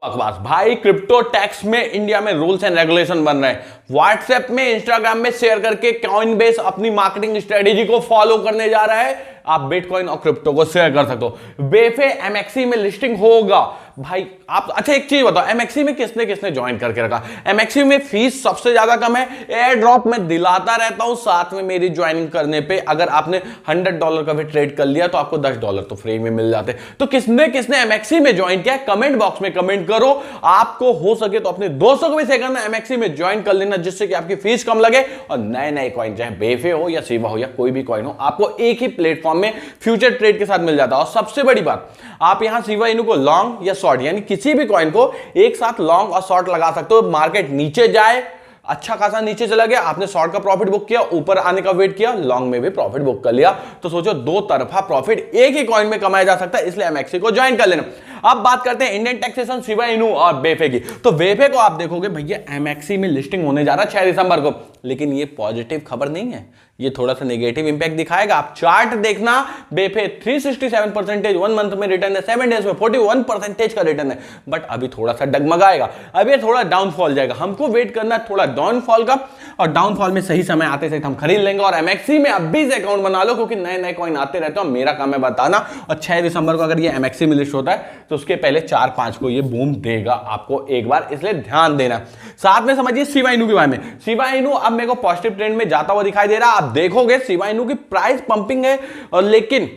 बकवास भाई। Crypto tax में इंडिया में रूल्स एंड रेगुलेशन बन रहे हैं। व्हाट्सएप में, इंस्टाग्राम में शेयर करके कॉइनबेस अपनी मार्केटिंग स्ट्रेटेजी को फॉलो करने जा रहा है। आप बिटकॉइन और क्रिप्टो को शेयर कर सकते हो। बेफे एमएक्सी में लिस्टिंग होगा भाई। आप अच्छा एक चीज बताओ, एमएक्सी में किसने किसने ज्वाइन करके रखा? एमएक्सी में फीस सबसे ज्यादा कम है। एयर ड्रॉप में दिलाता रहता हूं, साथ में मेरी ज्वाइनिंग करने पे अगर आपने $100 का भी ट्रेड कर लिया तो आपको $10 तो फ्री में मिल जाते। तो किसने किसने एमएक्सी में ज्वाइन किया, कमेंट बॉक्स में कमेंट करो। आपको हो सके तो अपने दोस्तों को भी शेयर करना, एमएक्सी में ज्वाइन कर लेना, जिससे कि आपकी फीस कम लगे और नए नए कॉइन, चाहे बेफे हो या शिबा हो या कोई भी कॉइन हो, आपको एक ही प्लेटफॉर्म में फ्यूचर ट्रेड के साथ मिल जाता है। और सबसे बड़ी बात, आप यहां शिबा इनू को लॉन्ग या शॉर्ट यानी किसी भी कॉइन को एक साथ लॉन्ग और शॉर्ट लगा सकते हो। मार्केट नीचे जाए, अच्छा खासा नीचे चला गया, आपने शॉर्ट का प्रॉफिट बुक किया, ऊपर आने का वेट किया, लॉन्ग में भी प्रॉफिट बुक कर लिया, तो सोचो दो तरफा प्रॉफिट एक ही कॉइन में कमाया जा सकता है। इसलिए एमएक्सी को ज्वाइन कर लेना। अब बात करते हैं इंडियन टैक्सेशन, शिबा इनू और बेफे की। तो बेफे को आप देखोगे भैया एमएक्सी में लिस्टिंग होने जा रहा है 6 दिसंबर को, लेकिन ये पॉजिटिव खबर नहीं है, ये थोड़ा सा नेगेटिव इंपैक्ट दिखाएगा। आप चार्ट देखना, बेफे 367% 1 मंथ में रिटर्न है, 7 डेज में 41% का रिटर्न है, बट अभी थोड़ा सा डगमगाएगा, अभी थोड़ा डाउनफॉल जाएगा। हमको वेट करना है थोड़ा डाउनफॉल का, और डाउनफॉल में सही समय आते सही हम खरीद लेंगे। और एमएक्सी में अभी से अकाउंट बना लो, क्योंकि नए नए कॉइन आते रहते हैं, मेरा काम है बताना। और 6 दिसंबर को अगर ये एमएक्सी में लिस्ट होता है तो उसके पहले 4-5 को ये बूम देगा आपको एक बार, इसलिए ध्यान देना। साथ में समझिए शिबा इनू के बारे में। शिबा इनू अब मेरे को पॉजिटिव ट्रेंड में जाता हुआ दिखाई दे रहा है। आप देखोगे शिबा इनू की प्राइस पंपिंग है, और लेकिन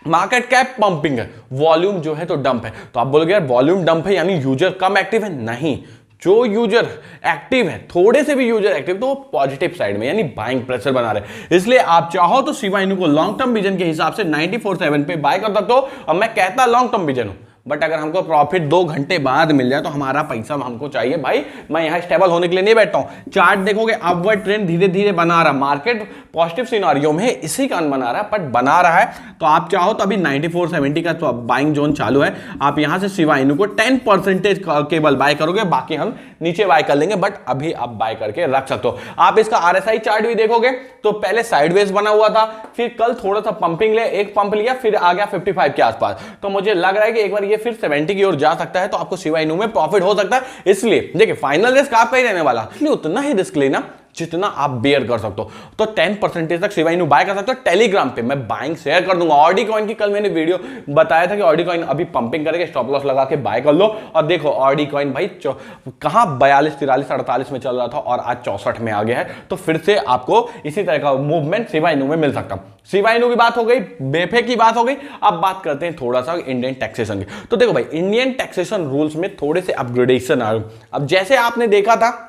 मार्केट कैप पंपिंग है, वॉल्यूम जो है तो डंप है। तो आप बोलोगे यार वॉल्यूम डंप है यानी यूजर कम एक्टिव है, नहीं। जो यूजर एक्टिव है, थोड़े से भी यूजर एक्टिव, तो वो पॉजिटिव साइड में यानी बाइंग प्रेशर बना रहे। इसलिए आप चाहो तो शिबा इनू को लॉन्ग टर्म विजन के हिसाब से 94.7 पे बाय कर सकते हो। और मैं कहता लॉन्ग टर्म विजन हूं, बट अगर हमको प्रॉफिट 2 घंटे बाद मिल जाए तो हमारा पैसा हमको चाहिए भाई। मैं यहां स्टेबल होने के लिए नहीं बैठता हूं। चार्ट देखोगे अपवर्ड ट्रेंड धीरे धीरे बना रहा, मार्केट पॉजिटिव सिनेरियो में इसी कारण बना रहा है, बट बना रहा है। तो आप चाहो तो अभी 94.70 का तो बाइंग जोन चालू है। आप यहां से शिबा इनू को 10% केवल बाय करोगे, बाकी हम नीचे बाय कर लेंगे, बट अभी आप बाय करके रख सकते हो। आप इसका आरएसआई चार्ट भी देखोगे तो पहले साइडवेज बना हुआ था, फिर कल थोड़ा सा पंपिंग ले, एक पंप लिया, फिर आ गया 55 के आसपास। तो मुझे लग रहा है कि एक बार ये फिर 70 की ओर जा सकता है, तो आपको शिबा इनू में प्रॉफिट हो सकता है। इसलिए देखिए फाइनल रिस्क आपका ही रहने वाला, इसलिए उतना ही रिस्क लेना जितना आप बेयर कर सकते हो। तो 10% तक शिबा इनू बाय कर सकते हो। टेलीग्राम पे मैं बाइंग शेयर कर दूंगा। ऑडी कॉइन की कल मैंने वीडियो बताया था कि ऑडी कॉइन अभी पंपिंग करके स्टॉप लॉस लगा के बाय कर लो। और देखो ऑडी कॉइन भाई कहां 42, 43, 48 में चल रहा था और आज 64 में आ गया है। तो फिर से आपको इसी तरह का मूवमेंट शिबा इनू में मिल सकता। शिबा इनू की बात हो गई, बेफे की बात हो गई। अब बात करते हैं थोड़ा सा इंडियन टैक्सेशन की। तो देखो भाई इंडियन टैक्सेशन रूल्स में थोड़े से अपग्रेडेशन आ रहे। अब जैसे आपने देखा था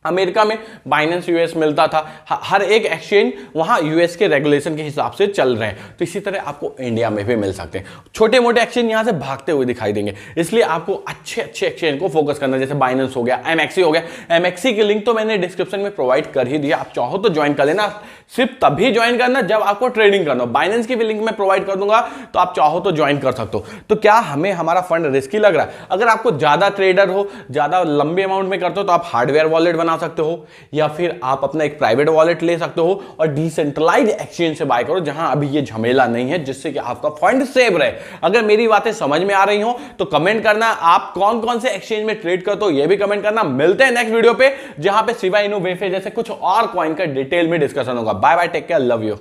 अमेरिका में बाइनेंस यूएस मिलता था, हर एक एक्सचेंज वहां यूएस के रेगुलेशन के हिसाब से चल रहे हैं, तो इसी तरह आपको इंडिया में भी मिल सकते हैं। छोटे मोटे एक्सचेंज यहां से भागते हुए दिखाई देंगे, इसलिए आपको अच्छे अच्छे एक्सचेंज को फोकस करना, जैसे बाइनेंस हो गया, एमएक्सी हो गया। एमएक्सी की लिंक तो मैंने डिस्क्रिप्शन में प्रोवाइड कर ही दिया, आप चाहो तो ज्वाइन कर लेना। सिर्फ तभी ज्वाइन करना जब आपको ट्रेडिंग करना हो। बाइनेंस की भी लिंक मैं प्रोवाइड कर दूंगा, तो आप चाहो तो ज्वाइन कर सकते हो। तो क्या हमें हमारा फंड रिस्की लग रहा है? अगर आपको ज्यादा ट्रेडर हो, ज्यादा लंबे अमाउंट में करते हो, तो आप हार्डवेयर वॉलेट बना सकते हो, या फिर आप अपना एक प्राइवेट वॉलेट ले सकते हो और डिसेंट्रलाइज एक्सचेंज से बाय करो, जहां अभी ये झमेला नहीं है, जिससे कि आपका फंड सेव रहे। अगर मेरी बातें समझ में आ रही हो तो कमेंट करना। आप कौन कौन से एक्सचेंज में ट्रेड करते हो ये भी कमेंट करना। मिलते हैं नेक्स्ट वीडियो पे, जहां पे शिबा इनू, बेफे जैसे कुछ और कॉइन का डिटेल में डिस्कशन होगा। Bye bye, take care, love you.